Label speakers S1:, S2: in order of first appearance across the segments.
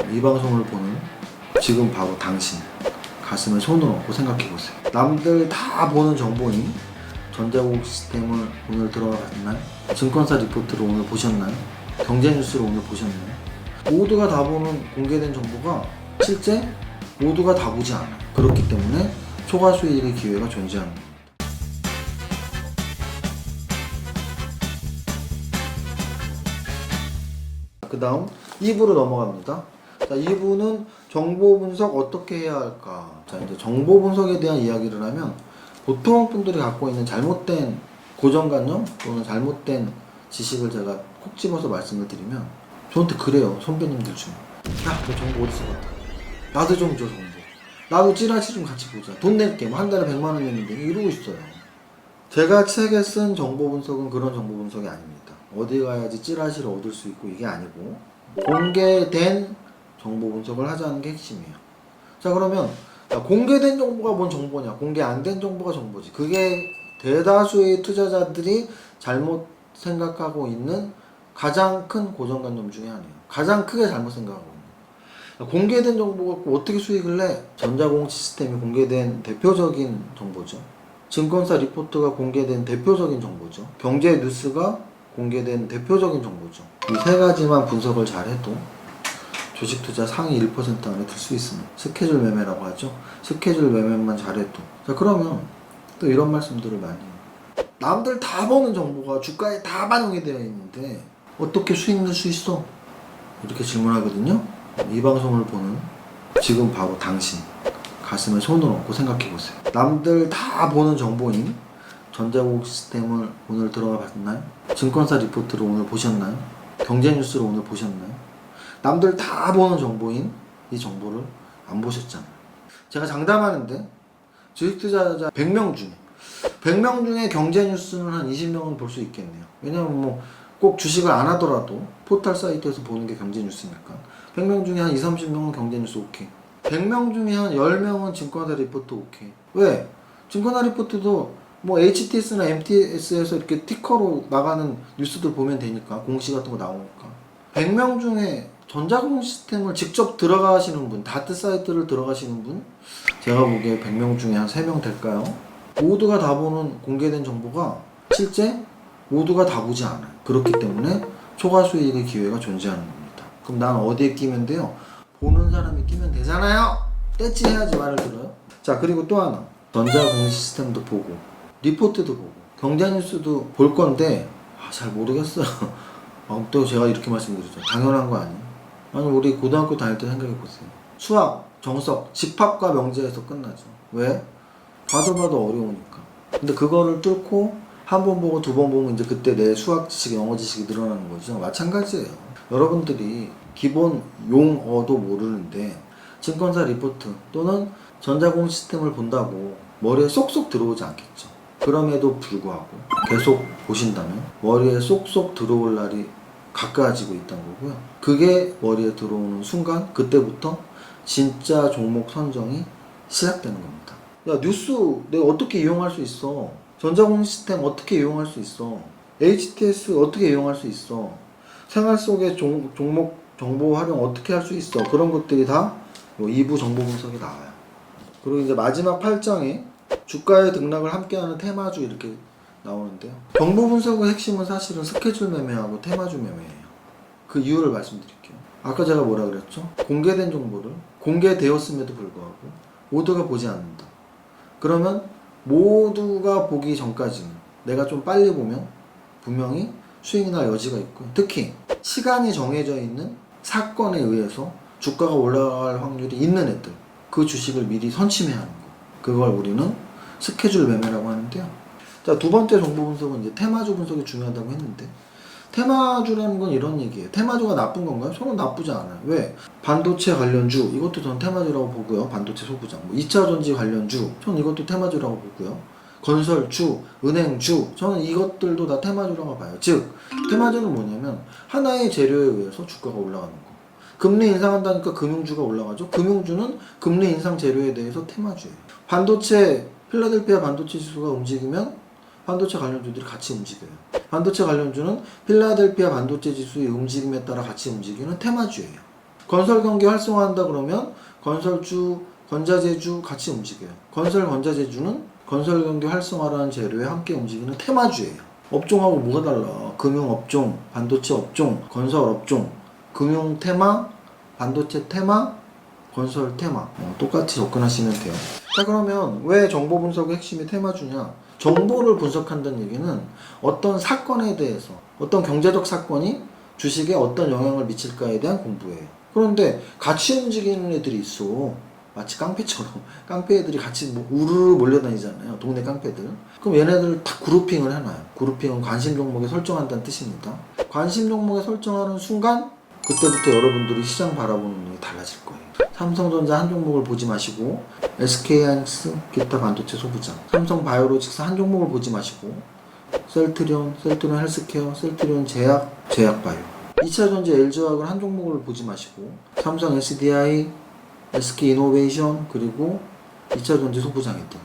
S1: 이 방송을 보는 지금 바로 당신 가슴에 손을 얹고 생각해보세요. 남들 다 보는 정보인 전자공학 시스템을 오늘 들어봤나요? 증권사 리포트를 오늘 보셨나요? 경제뉴스를 오늘 보셨나요? 모두가 다 보는 공개된 정보가 실제 모두가 다 보지 않아요. 그렇기 때문에 초과 수익의 기회가 존재하는 겁니다. 그 다음 2부로 넘어갑니다. 자, 2부는 정보 분석 어떻게 해야 할까? 자, 이제 정보 분석에 대한 이야기를 하면 보통 분들이 갖고 있는 잘못된 고정관념 또는 잘못된 지식을 제가 콕 집어서 말씀을 드리면 저한테 그래요. 선배님들 중에. 야, 너 정보 어디서 봤다? 나도 좀 줘, 정보. 나도 찌라시 좀 같이 보자. 돈 낼게. 뭐 한 달에 100만 원 냈는데 이러고 있어요. 제가 책에 쓴 정보 분석은 그런 정보 분석이 아닙니다. 어디 가야지 찌라시를 얻을 수 있고 이게 아니고 공개된 정보 분석을 하자는 게 핵심이에요. 자, 그러면 공개된 정보가 뭔 정보냐? 공개 안 된 정보가 정보지. 그게 대다수의 투자자들이 잘못 생각하고 있는 가장 큰 고정관념 중에 하나예요. 가장 크게 잘못 생각하고 있는. 공개된 정보 갖고 어떻게 수익을 내? 전자공학 시스템이 공개된 대표적인 정보죠. 증권사 리포트가 공개된 대표적인 정보죠. 경제 뉴스가 공개된 대표적인 정보죠. 이 세 가지만 분석을 잘해도 주식 투자 상위 1% 안에 들 수 있습니다. 스케줄 매매라고 하죠. 스케줄 매매만 잘해도. 자, 그러면 또 이런 말씀들을 많이 해요. 남들 다 보는 정보가 주가에 다 반영이 되어 있는데 어떻게 수익 낼 수 있어? 이렇게 질문하거든요. 이 방송을 보는 지금 바로 당신 가슴에 손을 얹고 생각해보세요. 남들 다 보는 정보인 전자공학 시스템을 오늘 들어가 봤나요? 증권사 리포트를 오늘 보셨나요? 경제뉴스를 오늘 보셨나요? 남들 다 보는 정보인 이 정보를 안 보셨잖아요. 제가 장담하는데 주식 투자자 100명 중에 경제뉴스는 한 20명은 볼 수 있겠네요. 왜냐면 뭐 꼭 주식을 안 하더라도 포털 사이트에서 보는 게 경제뉴스니까 100명 중에 한 20-30명은 경제뉴스 오케이. 100명 중에 한 10명은 증권사 리포트 오케이. 왜? 증권사 리포트도 뭐 HTS나 MTS에서 이렇게 티커로 나가는 뉴스들 보면 되니까 공시 같은 거 나오니까 100명 중에 전자공학 시스템을 직접 들어가시는 분, 다트 사이트를 들어가시는 분 제가 보기에 100명 중에 한 3명 될까요? 모두가 다 보는 공개된 정보가 실제 모두가 다 보지 않아요. 그렇기 때문에 초과 수익의 기회가 존재하는 겁니다. 그럼 난 어디에 끼면 돼요? 보는 사람이 끼면 되잖아요. 떼찌 해야지 말을 들어요. 자, 그리고 또 하나 전자공학 시스템도 보고 리포트도 보고 경제뉴스도 볼 건데 잘 모르겠어요. 또 제가 이렇게 말씀드리죠. 당연한 거 아니에요? 아니, 우리 고등학교 다닐 때 생각해보세요. 수학, 정석, 집합과 명제에서 끝나죠. 왜? 봐도 어려우니까. 근데 그거를 뚫고 한 번 보고 두 번 보면 이제 그때 내 수학 지식, 영어 지식이 늘어나는 거죠. 마찬가지예요. 여러분들이 기본 용어도 모르는데 증권사 리포트 또는 전자공학 시스템을 본다고 머리에 쏙쏙 들어오지 않겠죠. 그럼에도 불구하고 계속 보신다면 머리에 쏙쏙 들어올 날이 가까워지고 있다는 거고요. 그게 머리에 들어오는 순간 그때부터 진짜 종목 선정이 시작되는 겁니다. 야, 뉴스 내가 어떻게 이용할 수 있어? 전자공학 시스템 어떻게 이용할 수 있어? HTS 어떻게 이용할 수 있어? 생활 속의 종목 정보 활용 어떻게 할 수 있어? 그런 것들이 다 2부 정보 분석에 나와요. 그리고 이제 마지막 8장에 주가의 등락을 함께하는 테마주 이렇게 나오는데요. 정보 분석의 핵심은 사실은 스케줄 매매하고 테마주 매매예요. 그 이유를 말씀드릴게요. 아까 제가 뭐라 그랬죠? 공개된 정보를 공개되었음에도 불구하고 모두가 보지 않는다. 그러면 모두가 보기 전까지는 내가 좀 빨리 보면 분명히 수익이 날 여지가 있고, 특히 시간이 정해져 있는 사건에 의해서 주가가 올라갈 확률이 있는 애들, 그 주식을 미리 선침해야 하는 거. 그걸 우리는 스케줄 매매라고 하는데요. 자, 두 번째 정보 분석은 이제 테마주 분석이 중요하다고 했는데, 테마주라는 건 이런 얘기예요. 테마주가 나쁜 건가요? 저는 나쁘지 않아요. 왜? 반도체 관련주, 이것도 전 테마주라고 보고요. 반도체 소부장. 2차전지 관련주, 저는 이것도 테마주라고 보고요. 건설주, 은행주, 저는 이것들도 다 테마주라고 봐요. 즉, 테마주는 뭐냐면 하나의 재료에 의해서 주가가 올라가는 거. 금리 인상한다니까 금융주가 올라가죠. 금융주는 금리 인상 재료에 대해서 테마주예요. 반도체, 필라델피아 반도체 지수가 움직이면 반도체 관련주들이 같이 움직여요. 반도체 관련주는 필라델피아 반도체 지수의 움직임에 따라 같이 움직이는 테마주예요. 건설 경기 활성화한다 그러면 건설주, 건자재주 같이 움직여요. 건설, 건자재주는 건설 경기 활성화라는 재료에 함께 움직이는 테마주예요. 업종하고 뭐가 달라? 금융업종, 반도체 업종, 건설 업종, 금융 테마, 반도체 테마, 건설 테마. 똑같이 접근하시면 돼요. 자, 그러면 왜 정보 분석의 핵심이 테마주냐? 정보를 분석한다는 얘기는 어떤 사건에 대해서, 어떤 경제적 사건이 주식에 어떤 영향을 미칠까에 대한 공부예요. 그런데 같이 움직이는 애들이 있어. 마치 깡패처럼. 깡패 애들이 같이 우르르 몰려다니잖아요. 동네 깡패들. 그럼 얘네들 다 그룹핑을 해놔요. 그룹핑은 관심 종목에 설정한다는 뜻입니다. 관심 종목에 설정하는 순간 그때부터 여러분들이 시장 바라보는 눈이 달라질 거예요. 삼성전자 한 종목을 보지 마시고 SK하이닉스, 기타 반도체 소부장, 삼성바이오로직스 한 종목을 보지 마시고 셀트리온 헬스케어, 셀트리온 제약, 제약바이오, 2차전지 LG화학을 한 종목을 보지 마시고 삼성 SDI, SK이노베이션, 그리고 2차전지 소부장이든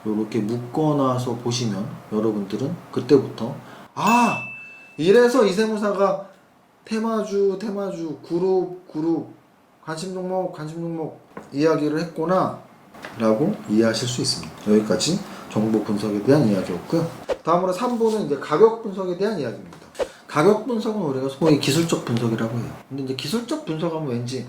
S1: 이렇게 묶어놔서 보시면 여러분들은 그때부터 이래서 이세무사가 테마주, 그룹, 관심 종목 이야기를 했구나 라고 이해하실 수 있습니다. 여기까지 정보 분석에 대한 이야기였고요. 다음으로 3부는 이제 가격 분석에 대한 이야기입니다. 가격 분석은 우리가 소위 기술적 분석이라고 해요. 근데 이제 기술적 분석하면 왠지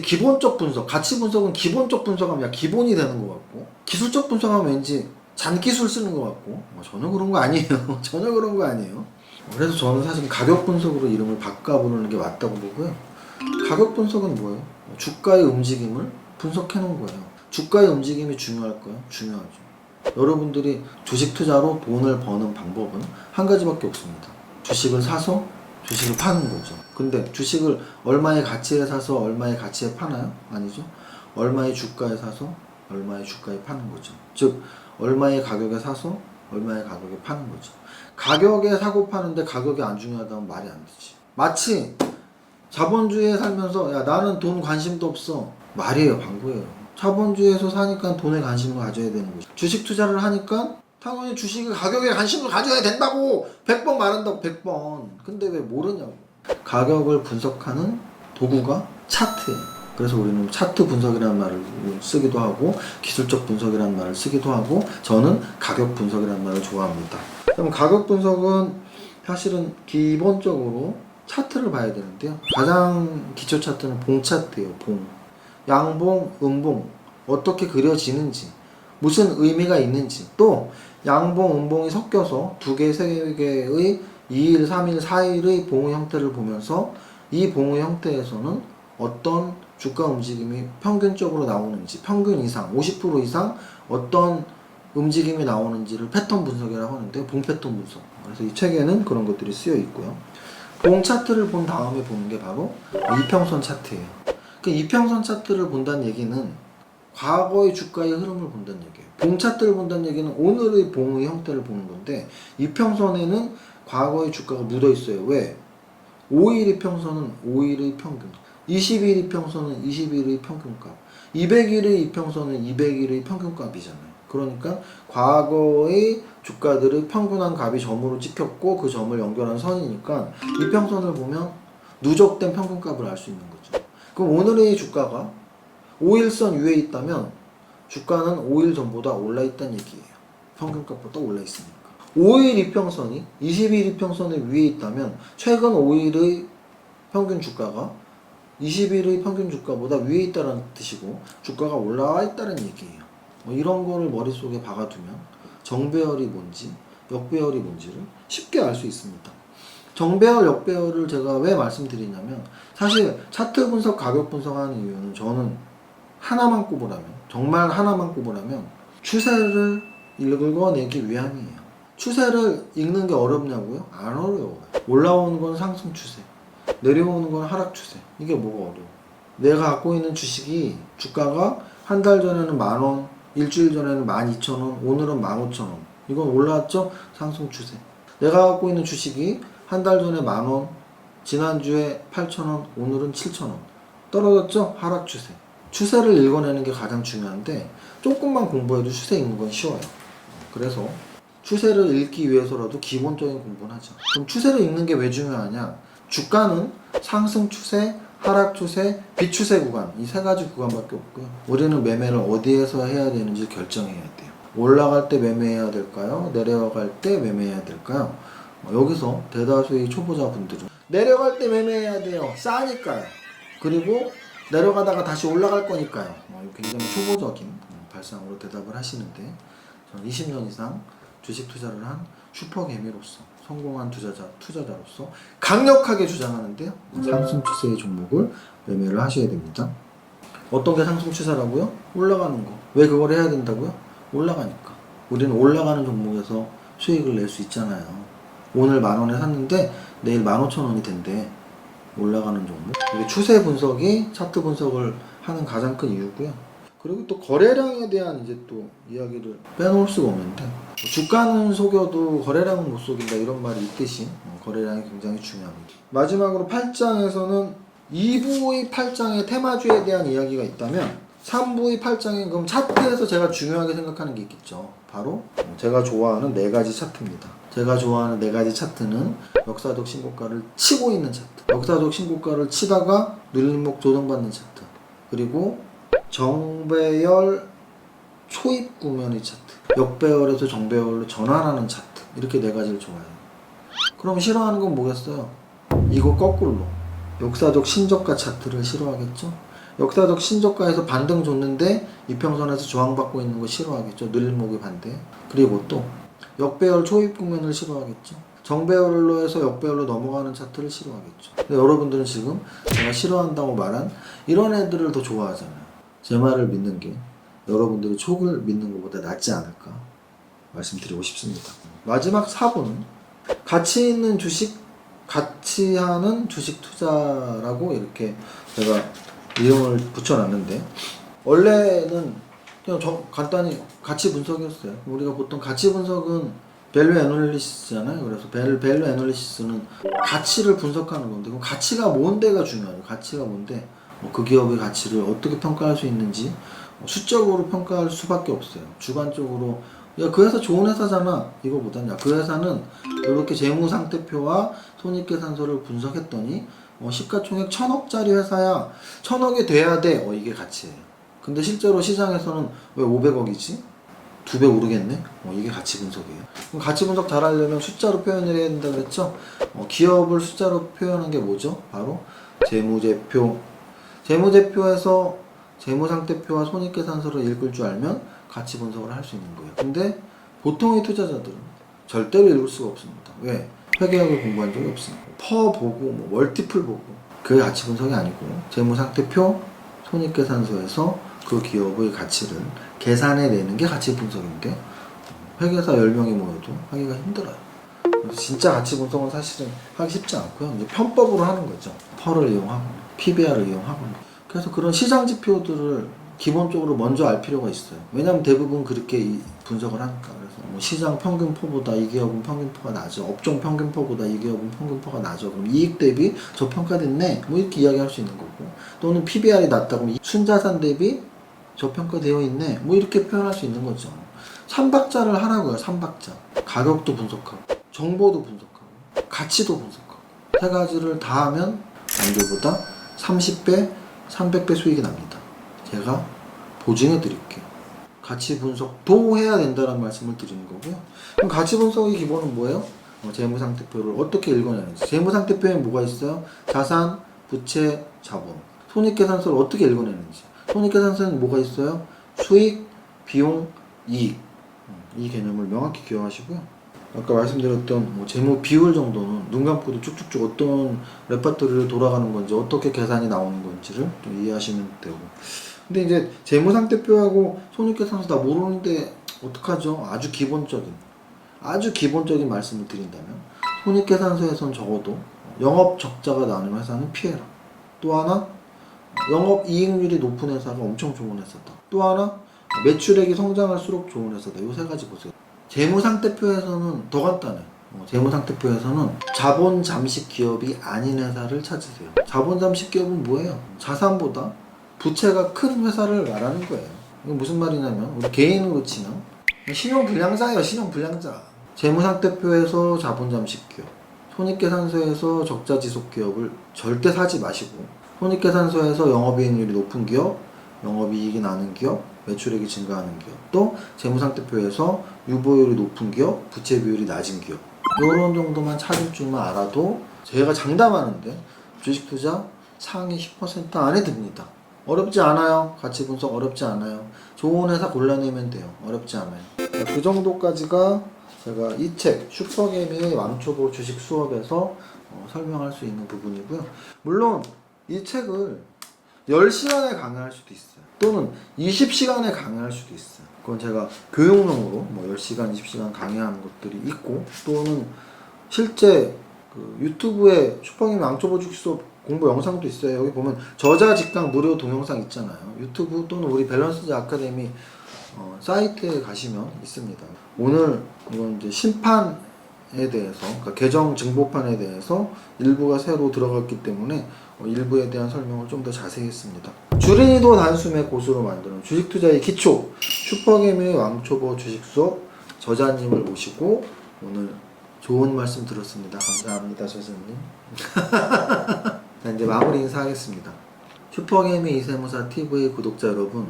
S1: 기본적 분석, 가치 분석은 기본적 분석하면 기본이 되는 것 같고, 기술적 분석하면 왠지 잔기술 쓰는 것 같고, 전혀 그런 거 아니에요. 전혀 그런 거 아니에요. 그래서 저는 사실 가격 분석으로 이름을 바꿔 부르는 게 맞다고 보고요. 가격 분석은 뭐예요? 주가의 움직임을 분석해 놓은 거예요. 주가의 움직임이 중요할까요? 중요하죠. 여러분들이 주식 투자로 돈을 버는 방법은 한 가지밖에 없습니다. 주식을 사서 주식을 파는 거죠. 근데 주식을 얼마의 가치에 사서 얼마의 가치에 파나요? 아니죠. 얼마의 주가에 사서 얼마의 주가에 파는 거죠. 즉 얼마의 가격에 사서 얼마의 가격에 파는 거죠. 가격에 사고 파는데 가격이 안 중요하다면 말이 안 되지. 마치 자본주의에 살면서 야 나는 돈 관심도 없어, 말이에요, 방구예요. 자본주의에서 사니까 돈에 관심을 가져야 되는 거죠. 주식 투자를 하니까 당연히 주식의 가격에 관심을 가져야 된다고 100번 말한다고 100번. 근데 왜 모르냐고. 가격을 분석하는 도구가 차트예요. 그래서 우리는 차트 분석이라는 말을 쓰기도 하고 기술적 분석이라는 말을 쓰기도 하고 저는 가격 분석이라는 말을 좋아합니다. 그럼 가격 분석은 사실은 기본적으로 차트를 봐야 되는데요. 가장 기초 차트는 봉 차트예요. 봉. 양봉, 음봉 어떻게 그려지는지, 무슨 의미가 있는지, 또 양봉, 음봉이 섞여서 2개, 3개의 2일, 3일, 4일의 봉의 형태를 보면서 이 봉의 형태에서는 어떤 주가 움직임이 평균적으로 나오는지, 평균 이상, 50% 이상 어떤 움직임이 나오는지를 패턴 분석이라고 하는데, 봉 패턴 분석. 그래서 이 책에는 그런 것들이 쓰여 있고요. 봉 차트를 본 다음에 보는 게 바로 이평선 차트예요. 그 이평선 차트를 본다는 얘기는 과거의 주가의 흐름을 본다는 얘기예요. 봉 차트를 본다는 얘기는 오늘의 봉의 형태를 보는 건데, 이평선에는 과거의 주가가 묻어 있어요. 왜? 5일 이평선은 5일의 평균, 20일 이평선은 20일의 평균값, 200일의 이평선은 200일의 평균값이잖아요. 그러니까 과거의 주가들의 평균한 값이 점으로 찍혔고 그 점을 연결한 선이니까 이평선을 보면 누적된 평균값을 알 수 있는 거죠. 그럼 오늘의 주가가 5일선 위에 있다면 주가는 5일 전보다 올라 있다는 얘기예요. 평균값보다 올라 있으니까. 5일 이평선이 20일 이평선의 위에 있다면 최근 5일의 평균 주가가 20일의 평균 주가보다 위에 있다는 뜻이고 주가가 올라와 있다는 얘기예요. 이런 거를 머릿속에 박아두면 정배열이 뭔지 역배열이 뭔지를 쉽게 알 수 있습니다. 정배열, 역배열을 제가 왜 말씀드리냐면, 사실 차트 분석, 가격 분석하는 이유는 저는 하나만 꼽으라면, 정말 하나만 꼽으라면 추세를 읽어내기 위함이에요. 추세를 읽는 게 어렵냐고요? 안 어려워요. 올라오는 건 상승 추세, 내려오는 건 하락 추세. 이게 뭐가 어려워? 내가 갖고 있는 주식이 주가가 한 달 전에는 10,000원, 일주일 전에는 12,000원, 오늘은 15,000원. 이건 올라왔죠? 상승 추세. 내가 갖고 있는 주식이 한 달 전에 10,000원, 지난주에 8,000원, 오늘은 7,000원. 떨어졌죠? 하락 추세. 추세를 읽어내는 게 가장 중요한데, 조금만 공부해도 추세 읽는 건 쉬워요. 그래서 추세를 읽기 위해서라도 기본적인 공부는 하죠. 그럼 추세를 읽는 게 왜 중요하냐? 주가는 상승 추세, 하락 추세, 비추세 구간 이 세 가지 구간밖에 없고요. 우리는 매매를 어디에서 해야 되는지 결정해야 돼요. 올라갈 때 매매해야 될까요? 내려갈 때 매매해야 될까요? 여기서 대다수의 초보자분들은 내려갈 때 매매해야 돼요. 싸니까요. 그리고 내려가다가 다시 올라갈 거니까요. 굉장히 초보적인 발상으로 대답을 하시는데 저는 20년 이상 주식 투자를 한 슈퍼개미로서 성공한 투자자로서 강력하게 주장하는데요. 상승 추세의 종목을 매매를 하셔야 됩니다. 어떤 게 상승 추세라고요? 올라가는 거. 왜 그걸 해야 된다고요? 올라가니까. 우리는 올라가는 종목에서 수익을 낼 수 있잖아요. 오늘 10,000원에 샀는데 내일 15,000원이 된대. 올라가는 종목. 이게 추세 분석이 차트 분석을 하는 가장 큰 이유고요. 그리고 또 거래량에 대한 이제 또 이야기를 빼놓을 수가 없는데 주가는 속여도 거래량은 못 속인다 이런 말이 있듯이 거래량이 굉장히 중요합니다. 마지막으로 8장에서는 2부의 8장의 테마주에 대한 이야기가 있다면 3부의 8장에 그럼 차트에서 제가 중요하게 생각하는 게 있겠죠. 바로 제가 좋아하는 4가지 차트입니다. 제가 좋아하는 4가지 차트는 역사적 신고가를 치고 있는 차트, 역사적 신고가를 치다가 눌림목 조정받는 차트, 그리고 정배열 초입 구면의 차트, 역배열에서 정배열로 전환하는 차트, 이렇게 4가지를 좋아해요. 그럼 싫어하는 건 뭐겠어요? 이거 거꾸로 역사적 신저가 차트를 싫어하겠죠? 역사적 신저가에서 반등 줬는데 이평선에서 저항받고 있는 거 싫어하겠죠? 늘목의 반대. 그리고 또 역배열 초입 국면을 싫어하겠죠? 정배열로 해서 역배열로 넘어가는 차트를 싫어하겠죠? 근데 여러분들은 지금 제가 싫어한다고 말한 이런 애들을 더 좋아하잖아요. 제 말을 믿는 게 여러분들이 촉을 믿는 것보다 낫지 않을까 말씀드리고 싶습니다. 마지막 4부는 가치 있는 주식, 가치 하는 주식 투자라고 이렇게 제가 이름을 붙여놨는데 원래는 그냥 간단히 가치 분석이었어요. 우리가 보통 가치 분석은 밸류 애널리시스잖아요. 그래서 밸류 애널리시스는 가치를 분석하는 건데 그럼 가치가 뭔데가 중요하죠. 가치가 뭔데 그 기업의 가치를 어떻게 평가할 수 있는지 수적으로 평가할 수밖에 없어요. 주관적으로 야 그 회사 좋은 회사잖아 이거보다는 야 그 회사는 이렇게 재무상태표와 손익계산서를 분석했더니 시가총액 1,000억짜리 회사야. 1,000억이 돼야 돼. 이게 가치예요. 근데 실제로 시장에서는 왜 500억이지? 2배 오르겠네? 이게 가치 분석이에요. 그럼 가치 분석 잘하려면 숫자로 표현을 해야 된다 그랬죠? 기업을 숫자로 표현한 게 뭐죠? 바로 재무제표. 재무제표에서 재무상태표와 손익계산서를 읽을 줄 알면 가치 분석을 할 수 있는 거예요. 근데 보통의 투자자들은 절대로 읽을 수가 없습니다. 왜? 회계학을 공부한 적이 없으니까. 퍼 보고 멀티플 보고 그게 가치 분석이 아니고 재무상태표, 손익계산서에서 그 기업의 가치를 계산해내는 게 가치 분석인데 회계사 10명이 모여도 하기가 힘들어요. 그래서 진짜 가치 분석은 사실은 하기 쉽지 않고요. 이제 편법으로 하는 거죠. 퍼를 이용하고 PBR을 이용하고 그래서 그런 시장 지표들을 기본적으로 먼저 알 필요가 있어요. 왜냐하면 대부분 그렇게 분석을 하니까. 그래서 시장 평균포보다 이 기업은 평균포가 낮아. 업종 평균포보다 이 기업은 평균포가 낮아. 그럼 이익 대비 저평가됐네. 이렇게 이야기할 수 있는 거고. 또는 PBR이 낮다. 그럼 순자산 대비 저평가되어 있네. 이렇게 표현할 수 있는 거죠. 3박자를 하라고요. 3박자. 가격도 분석하고, 정보도 분석하고, 가치도 분석하고. 3가지를 다 하면 남들보다 30배, 300배 수익이 납니다. 제가 보증해 드릴게요. 가치 분석도 해야 된다는 말씀을 드리는 거고요. 그럼 가치 분석의 기본은 뭐예요? 재무상태표를 어떻게 읽어내는지. 재무상태표에 뭐가 있어요? 자산, 부채, 자본. 손익계산서를 어떻게 읽어내는지. 손익계산서는 뭐가 있어요? 수익, 비용, 이익. 이 개념을 명확히 기억하시고요. 아까 말씀드렸던 재무 비율 정도는 눈 감고도 쭉쭉쭉 어떤 레파토리를 돌아가는 건지 어떻게 계산이 나오는 건지를 좀 이해하시면 되고. 근데 이제 재무상태표하고 손익계산서 다 모르는데 어떡하죠? 아주 기본적인 말씀을 드린다면 손익계산서에선 적어도 영업 적자가 나는 회사는 피해라. 또 하나 영업 이익률이 높은 회사가 엄청 좋은 회사다. 또 하나 매출액이 성장할수록 좋은 회사다. 이 3가지 보세요. 재무상태표에서는 더 간단해요. 재무상태표에서는 자본 잠식 기업이 아닌 회사를 찾으세요. 자본 잠식 기업은 뭐예요? 자산보다 부채가 큰 회사를 말하는 거예요. 이건 무슨 말이냐면 우리 개인으로 치면 신용불량자예요. 신용불량자. 재무상태표에서 자본 잠식 기업, 손익계산서에서 적자 지속 기업을 절대 사지 마시고 손익계산서에서 영업이익률이 높은 기업, 영업이익이 나는 기업, 매출액이 증가하는 기업, 또 재무상태표에서 유보율이 높은 기업, 부채 비율이 낮은 기업, 이런 정도만 찾을 줄만 알아도 제가 장담하는데 주식 투자 상위 10% 안에 듭니다. 어렵지 않아요. 가치 분석 어렵지 않아요. 좋은 회사 골라내면 돼요. 어렵지 않아요. 그 정도까지가 제가 이 책 슈퍼개미의 왕초보 주식 수업에서 설명할 수 있는 부분이고요. 물론 이 책을 10시간에 강의할 수도 있어요. 또는 20시간에 강의할 수도 있어요. 그건 제가 교육용으로 10시간, 20시간 강의하는 것들이 있고, 또는 실제 그 유튜브에 슈퍼개미 왕초보 주식 수업 공부 영상도 있어요. 여기 보면 저자 직강 무료 동영상 있잖아요. 유튜브 또는 우리 밸런스즈 아카데미 사이트에 가시면 있습니다. 오늘 이건 이제 심판에 대해서, 그러니까 계정 증보판에 대해서 일부가 새로 들어갔기 때문에 일부에 대한 설명을 좀 더 자세히 했습니다. 줄이도 단숨에 고수로 만드는 주식 투자의 기초, 슈퍼개미의 왕초보 주식 수업 저자님을 모시고 오늘 좋은 말씀 들었습니다. 감사합니다, 저자님. 자, 이제 마무리 인사하겠습니다. 슈퍼개미 이세무사 TV 구독자 여러분,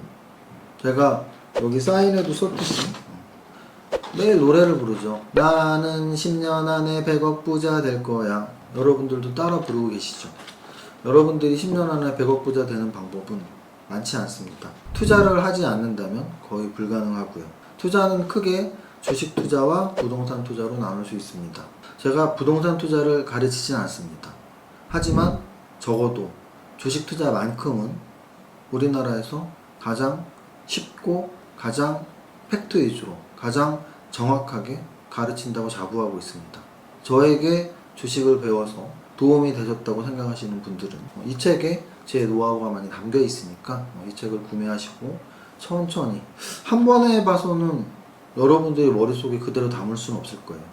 S1: 제가 여기 사인에도 썼듯이 매일 노래를 부르죠. 나는 10년 안에 100억 부자 될 거야. 여러분들도 따라 부르고 계시죠. 여러분들이 10년 안에 100억 부자 되는 방법은 많지 않습니다. 투자를 하지 않는다면 거의 불가능하고요. 투자는 크게 주식 투자와 부동산 투자로 나눌 수 있습니다. 제가 부동산 투자를 가르치진 않습니다. 하지만 적어도 주식 투자만큼은 우리나라에서 가장 쉽고 가장 팩트 위주로 가장 정확하게 가르친다고 자부하고 있습니다. 저에게 주식을 배워서 도움이 되셨다고 생각하시는 분들은 이 책에 제 노하우가 많이 담겨 있으니까 이 책을 구매하시고 천천히, 한 번에 봐서는 여러분들의 머릿속에 그대로 담을 수는 없을 거예요.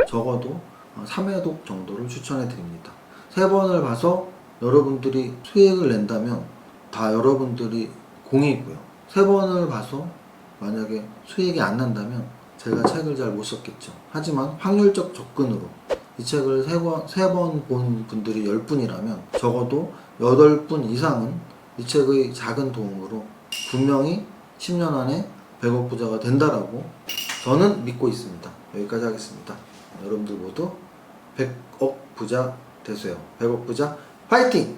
S1: 적어도 3회독 정도를 추천해 드립니다. 3번을 봐서 여러분들이 수익을 낸다면 다 여러분들이 공이고요. 3번을 봐서 만약에 수익이 안 난다면 제가 책을 잘 못 썼겠죠. 하지만 확률적 접근으로 이 책을 3번 본 분들이 10분이라면 적어도 8분 이상은 이 책의 작은 도움으로 분명히 10년 안에 100억 부자가 된다라고 저는 믿고 있습니다. 여기까지 하겠습니다. 여러분들 모두 100억 부자 되세요. 100억 부자 파이팅!